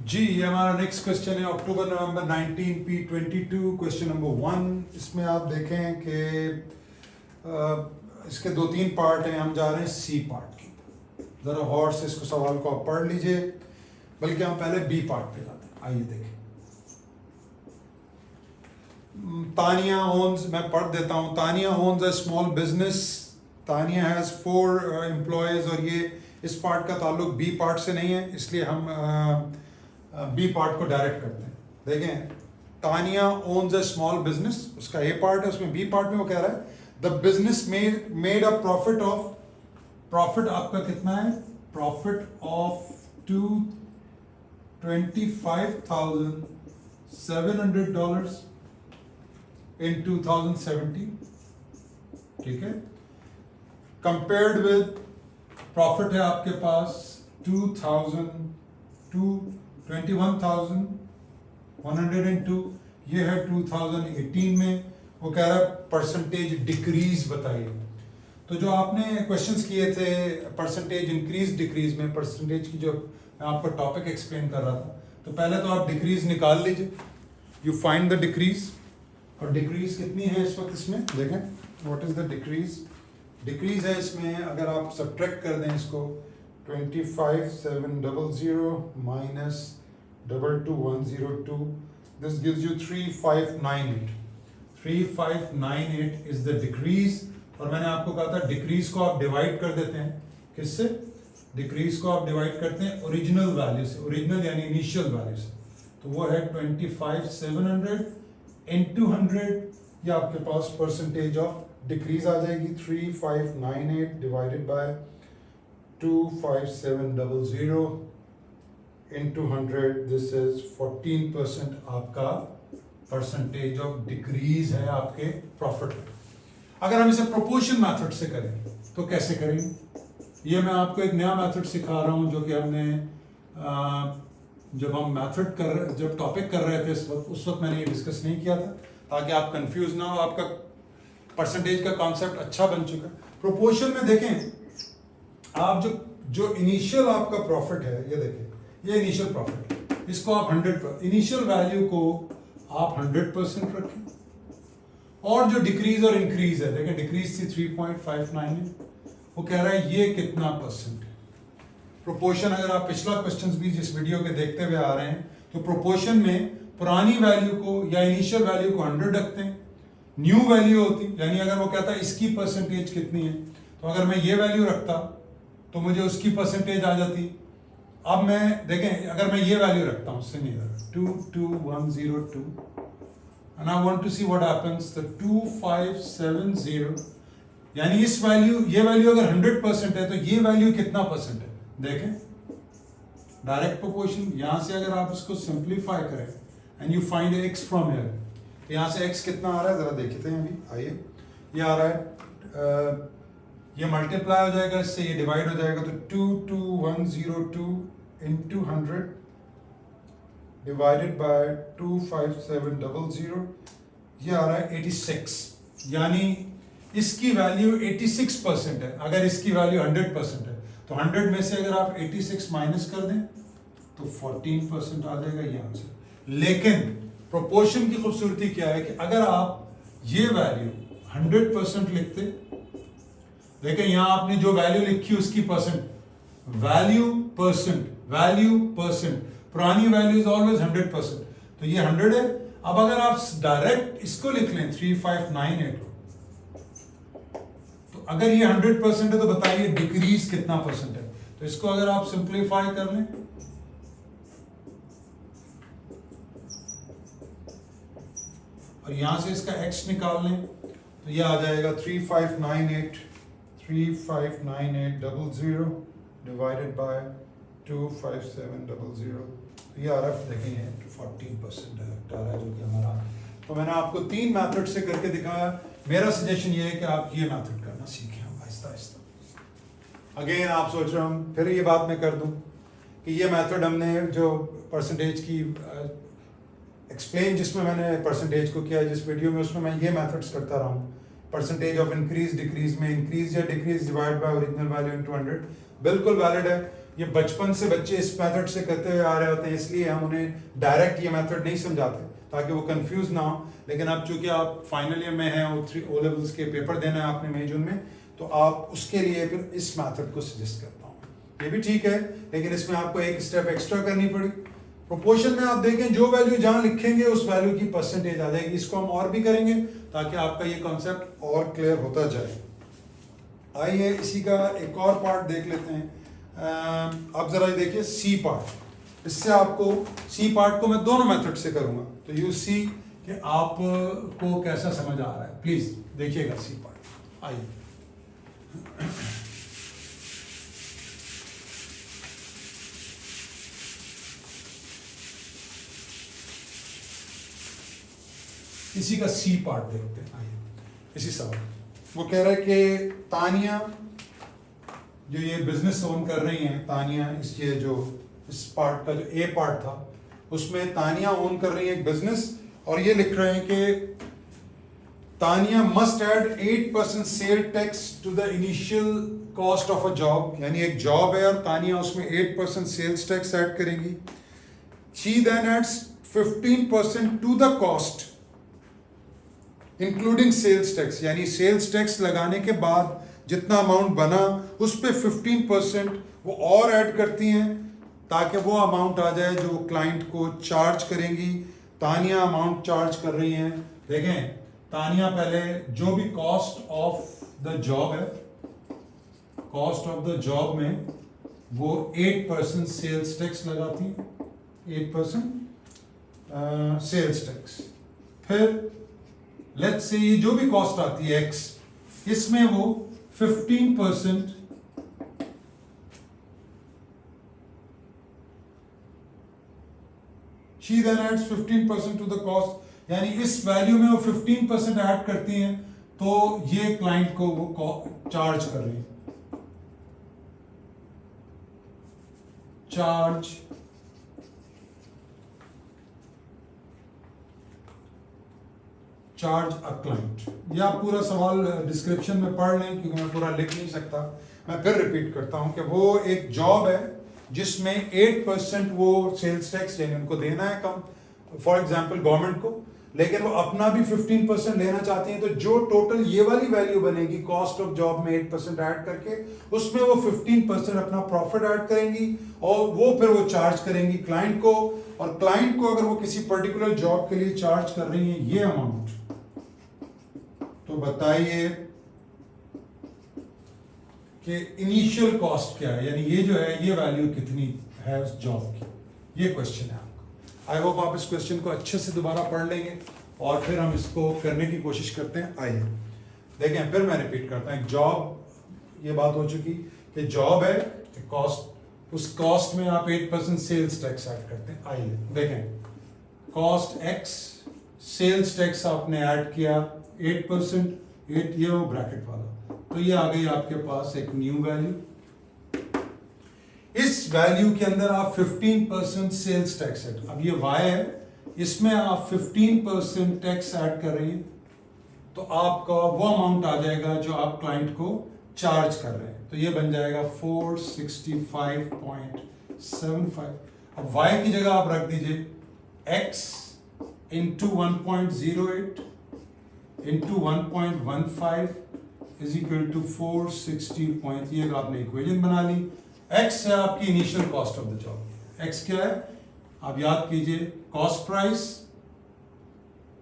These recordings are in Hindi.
जी, ये हमारा नेक्स्ट क्वेश्चन है अक्टूबर नवंबर 19P22 क्वेश्चन नंबर 1। इसमें आप देखें कि इसके 2-3 पार्ट हैं। हम जा रहे हैं सी पार्ट की। ज़रा गौर से इसको सवाल को आप पढ़ लीजिए, बल्कि हम पहले बी पार्ट पे जाते हैं। आइए देखें। तानिया ओन्स, मैं पढ़ देता हूँ। Tania owns a small business. Tania has 4 employees. और ये इस पार्ट का ताल्लुक बी पार्ट से नहीं है, इसलिए हम बी पार्ट को डायरेक्ट करते हैं। देखें, Tania owns a small business, उसका ए पार्ट है। उसमें बी पार्ट में वो कह रहा है the business made a profit of, profit आपका कितना है? प्रॉफिट ऑफ $25,700 in 2017, ठीक है। कंपेयर्ड विद प्रॉफिट है आपके पास 21,102, ये है 2018 में। वो कह रहा है परसेंटेज डिक्रीज बताइए। तो जो आपने क्वेश्चंस किए थे परसेंटेज इंक्रीज डिक्रीज में, परसेंटेज की जो मैं आपको टॉपिक एक्सप्लेन कर रहा था, तो पहले तो आप डिक्रीज निकाल लीजिए। You find the decrease. और डिक्रीज कितनी है इस वक्त इसमें? देखें, what is the decrease. Decrease है इसमें, अगर आप सब्ट्रैक्ट कर दें इसको, 25,700 minus 22,102, this gives you 3,598. 3,598 is the decrease। और मैंने आपको कहा था डिक्रीज को आप डिवाइड कर देते हैं किससे? डिक्रीज को आप डिवाइड करते हैं ओरिजिनल वैल्यू से। ओरिजिनल यानी इनिशियल वैल्यू से। तो वो है 25,700 into 100। ये आपके पास परसेंटेज ऑफ डिक्रीज आ जाएगी। 3,598 divided by 2,5,700 into 100, this is 14% आपका परसेंटेज ऑफ डिक्रीज है आपके प्रॉफिट में। अगर हम इसे प्रोपोर्शन मेथड से करें तो कैसे करेंगे? ये मैं आपको एक नया मेथड सिखा रहा हूं, जो कि हमने जब हम जब टॉपिक कर रहे थे उस वक्त मैंने ये डिस्कस नहीं किया था, ताकि आप कंफ्यूज ना हो। आपका परसेंटेज का कॉन्सेप्ट अच्छा बन चुका है। प्रोपोर्शन में देखें, आप जो इनिशियल आपका प्रॉफिट है, ये देखें, ये इनिशियल प्रॉफिट है, इसको आप 100, इनिशियल वैल्यू को आप 100% रखें। और जो डिक्रीज और इंक्रीज है, देखें डिक्रीज थी 3.598, वो कह रहा है ये कितना परसेंट है। प्रोपोर्शन, अगर आप पिछला क्वेश्चन भी जिस वीडियो के देखते हुए आ रहे हैं, तो प्रोपोर्शन में पुरानी वैल्यू को या इनिशियल वैल्यू को 100 रखते हैं, न्यू वैल्यू होती, यानी अगर वो कहता है इसकी परसेंटेज कितनी है, तो अगर मैं ये वैल्यू रखता तो मुझे उसकी परसेंटेज आ जाती। अब मैं देखें, अगर मैं ये वैल्यू रखता हूँ similar 22102 and I want to see what happens, the 2570, यानी इस वैल्यू, ये वैल्यू अगर 100% है तो ये वैल्यू कितना परसेंट है? देखें, डायरेक्ट प्रोपोर्शन। यहां से अगर आप इसको सिंप्लीफाई करें and you find x from here, तो यहां से x कितना आ रहा है जरा देखते हैं। अभी आइए, ये आ रहा है, ये मल्टीप्लाई हो जाएगा इससे, ये डिवाइड हो जाएगा, तो 22102 into 100 डिवाइडेड बाय 25700, ये आ रहा है 86। यानी इसकी वैल्यू 86% है। अगर इसकी वैल्यू 100% है तो 100 में से अगर आप 86 माइनस कर दें तो 14% आ जाएगा ये आंसर। लेकिन प्रोपोर्शन की खूबसूरती क्या है कि अगर आप ये वैल्यू 100% लिखते, देखें यहां आपने जो वैल्यू लिखी उसकी परसेंट, वैल्यू परसेंट, पुरानी वैल्यू इज ऑलवेज 100%, तो ये 100 है। अब अगर आप डायरेक्ट इसको लिख लें 3598, तो अगर ये 100% है तो बताइए डिक्रीज कितना परसेंट है? तो इसको अगर आप सिंप्लीफाई कर लें, और यहां से इसका x निकाल लें, तो ये आ जाएगा 359800 डिवाइडेड बाय 25700, ये आ रहा है, देखें 14% डायरेक्ट आ रहा है, जो कि हमारा। तो मैंने आपको 3 मेथड से करके दिखाया। मेरा सजेशन ये है कि आप ये मेथड करना सीखें आहिस्ता आहिस्ता। अगेन आप सोच रहे हो फिर ये बात मैं कर दूं कि ये मेथड हमने जो परसेंटेज की एक्सप्लेन, जिसमें मैंने परसेंटेज को किया जिस वीडियो में, उसमें मैं ये मेथड्स करता रहा हूँ। परसेंटेज ऑफ इंक्रीज डिक्रीज में इंक्रीज या decrease divide by original value into 100 बिल्कुल वैलिड है। ये बचपन से बच्चे इस मेथड से करते हुए आ रहे होते हैं, इसलिए हम उन्हें डायरेक्ट ये मेथड नहीं समझाते ताकि वो कंफ्यूज ना हो। लेकिन अब चूंकि आप फाइनल ईयर में हैं, O लेवल्स के पेपर देना है आपने मई जून में, तो आप उसके लिए फिर इस मेथड को सजेस्ट करता हूँ। ये भी ठीक है, लेकिन इसमें आपको एक स्टेप एक्स्ट्रा करनी पड़ी। प्रोपोर्शन में आप देखें जो वैल्यू जहां लिखेंगे उस वैल्यू की परसेंटेज आ जाएगी। इसको हम और भी करेंगे ताकि आपका ये कॉन्सेप्ट और क्लियर होता जाए। आइए इसी का एक और पार्ट देख लेते हैं। अब जरा ये देखिए सी पार्ट। इससे आपको सी पार्ट को मैं दोनों मेथड से करूंगा, तो यू सी कि आपको कैसा समझ आ रहा है। प्लीज देखिएगा सी पार्ट। आइए इसी का सी पार्ट देखते हैं। आइए इसी सवाल, वो कह रहा है कि तानिया जो ये बिजनेस ओन कर रही हैं, तानिया इसके जो इस पार्ट का जो ए पार्ट था उसमें तानिया ओन कर रही है एक बिजनेस, और ये लिख रहे हैं कि Tania must add 8% sale tax to the initial cost of a job. यानी एक जॉब है और तानिया उसमें 8% सेल्स टैक्स ऐड करेंगी। She then adds 15% to the cost including sales tax, यानी सेल्स टैक्स लगाने के बाद जितना अमाउंट बना उस पे 15% वो और ऐड करती हैं ताकि वो अमाउंट आ जाए जो क्लाइंट को चार्ज करेंगी। तानिया अमाउंट चार्ज कर रही हैं, देखें तानिया पहले जो भी कॉस्ट ऑफ द जॉब है, कॉस्ट ऑफ द जॉब में वो 8% सेल्स टैक्स लगाती है, 8% सेल्स टैक्स। फिर लेट्स से ये जो भी कॉस्ट आती है एक्स, इसमें वो 15% she then adds 15% to the cost, यानी इस वैल्यू में वो 15% ऐड करती हैं तो ये क्लाइंट को वो चार्ज कर रही है। Charge a client. या पूरा सवाल डिस्क्रिप्शन में पढ़ लें क्योंकि मैं पूरा लिख नहीं सकता। मैं फिर रिपीट करता हूं कि वो एक जॉब है जिसमें 8% वो सेल्स टैक्स यानी उनको देना है कम, फॉर एग्जांपल गवर्नमेंट को, लेकिन वो अपना भी 15% लेना चाहती हैं। तो जो टोटल ये वाली वैल्यू बनेगी कॉस्ट ऑफ जॉब में 8% ऐड करके, उसमें वो 15% अपना प्रॉफिट ऐड करेंगी और वो फिर वो चार्ज करेंगी क्लाइंट को। और क्लाइंट को अगर वो किसी पर्टिकुलर जॉब के लिए चार्ज कर रही है ये अमाउंट, तो बताइए कि इनिशियल कॉस्ट क्या है, यानी ये जो है ये वैल्यू कितनी है उस जॉब की। ये क्वेश्चन है आपका। आई होप आप इस क्वेश्चन को अच्छे से दोबारा पढ़ लेंगे और फिर हम इसको करने की कोशिश करते हैं। आइए देखें, फिर मैं रिपीट करता हूं। जॉब, ये बात हो चुकी कि जॉब है, कॉस्ट, उस कॉस्ट में आप 8% सेल्स टैक्स ऐड करते हैं। आइए देखें, कॉस्ट एक्स, सेल्स टैक्स आपने ऐड किया 8%, 8 ये वो ब्रैकेट वाला, तो ये आ गई आपके पास एक न्यू वैल्यू। इस वैल्यू के अंदर आप 15% सेल्स टैक्स ऐड, अब ये y है, इसमें आप 15% टैक्स ऐड कर रही हैं तो आपका वो अमाउंट आ जाएगा जो आप क्लाइंट को चार्ज कर रहे हैं। तो ये बन जाएगा 465.75। अब y की जगह आप रख दीजिए x into 1.08 into 1.15 is equal to 460 point, ये आपने इक्वेशन बना ली। x है आपकी initial cost of the job. x क्या है आप याद कीजिए, कॉस्ट प्राइस,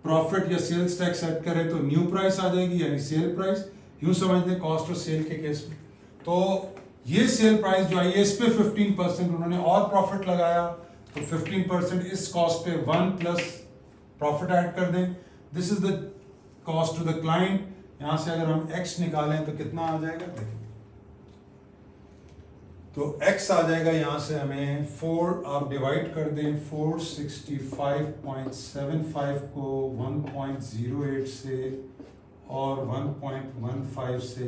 प्रॉफिट या सेल्स टैक्स ऐड करें तो न्यू प्राइस आ जाएगी यानी सेल प्राइस। यूं समझते हैं कॉस्ट और सेल के केस में, तो ये सेल प्राइस जो आई है इस पे 15% उन्होंने और प्रॉफिट लगाया, तो 15% इस कॉस्ट पे 1 प्लस प्रॉफिट ऐड कर दें। This is the cost to the client. यहां से अगर हम x निकालें तो कितना आ जाएगा, देखिए तो x आ जाएगा यहां से हमें 4, आप डिवाइड कर दें 465.75 को 1.08 से और 1.15 से,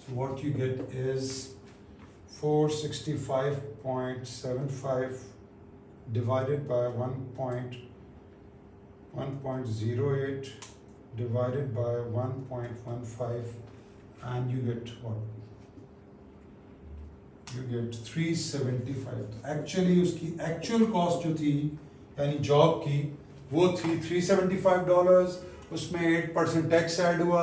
so what you get is 465.75 divided by 1.08 divided by 1.15 and you get what? You get 375। Actually उसकी एक्चुअल कॉस्ट जो थी यानी जॉब की वो थी $375, उसमें 8% टैक्स ऐड हुआ,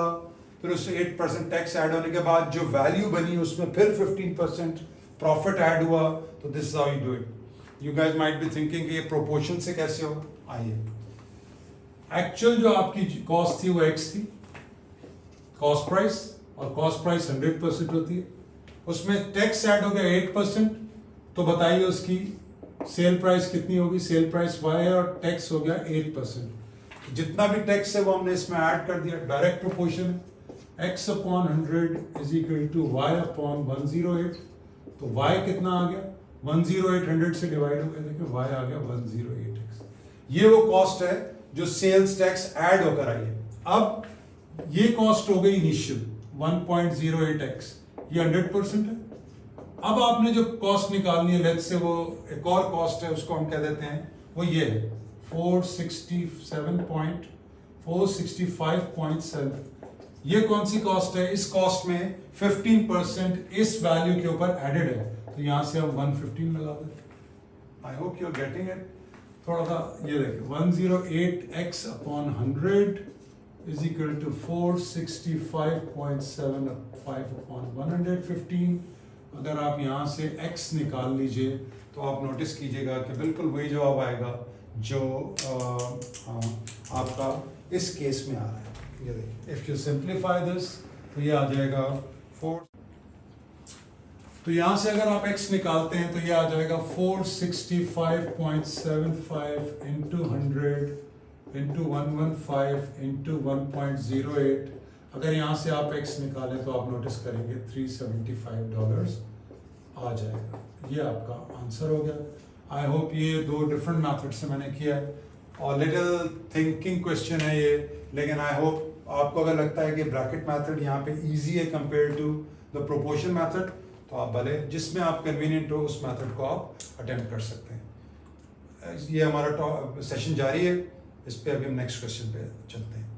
फिर उससे 8% टैक्स ऐड होने के बाद जो वैल्यू बनी उसमें फिर 15% प्रॉफिट ऐड हुआ। तो this is how you do it. You guys might be thinking कि ये प्रोपोर्शन से कैसे होगा। आइए, एक्चुअल जो आपकी कॉस्ट थी वो एक्स थी, कॉस्ट प्राइस, और कॉस्ट प्राइस 100% होती है, उसमें टैक्स ऐड हो गया 8%, तो बताइए उसकी सेल प्राइस कितनी होगी। सेल प्राइस वाई है और टैक्स हो गया 8%। जितना भी टैक्स है वो हमने इसमें ऐड कर दिया, डायरेक्ट प्रोपोर्शन है। x upon 100 is equal to y upon 108। तो y कितना आ गया, 108 100 से डिवाइड हो गया, देखिए y आ गया 108x। ये वो कॉस्ट है जो सेल्स टैक्स ऐड होकर आई है। अब ये कॉस्ट हो गई इनिशियल 1.08x, ये 100% है। अब आपने जो कॉस्ट निकालनी है, लेट्स से वो एक और कॉस्ट है, उसको हम कह देते हैं, वो ये है 465.7। ये कौन सी कॉस्ट है? इस कॉस्ट में 15% इस वैल्यू के ऊपर एडेड है, तो यहां से हम 115 लगा देते हैं। I hope you are getting it. थोड़ा सा ये देखिए, 108x upon 100 is equal to 465.75 upon 115। अगर आप यहाँ से x निकाल लीजिए तो आप नोटिस कीजिएगा कि बिल्कुल वही जवाब आएगा जो आपका इस केस में आ रहा है। ये देखिए, इफ यू सिंप्लीफाई दिस तो ये आ जाएगा 4। तो यहाँ से अगर आप x निकालते हैं तो ये आ जाएगा 465.75 इंटू 100 इंटू 115 इंटू 1.08। अगर यहाँ से आप x निकालें तो आप नोटिस करेंगे $375 आ जाएगा। ये आपका आंसर हो गया। आई होप ये दो डिफरेंट मेथड से मैंने किया है और लिटिल थिंकिंग क्वेश्चन है ये, लेकिन आई होप आपको अगर लगता है कि ब्रैकेट मेथड यहाँ पे इजी है compare to the proportion method, तो आप भले जिसमें आप कन्वीनियंट हो उस मेथड को आप अटेम्प्ट कर सकते हैं। ये हमारा सेशन जारी है, इस पे अभी हम नेक्स्ट क्वेश्चन पे चलते हैं।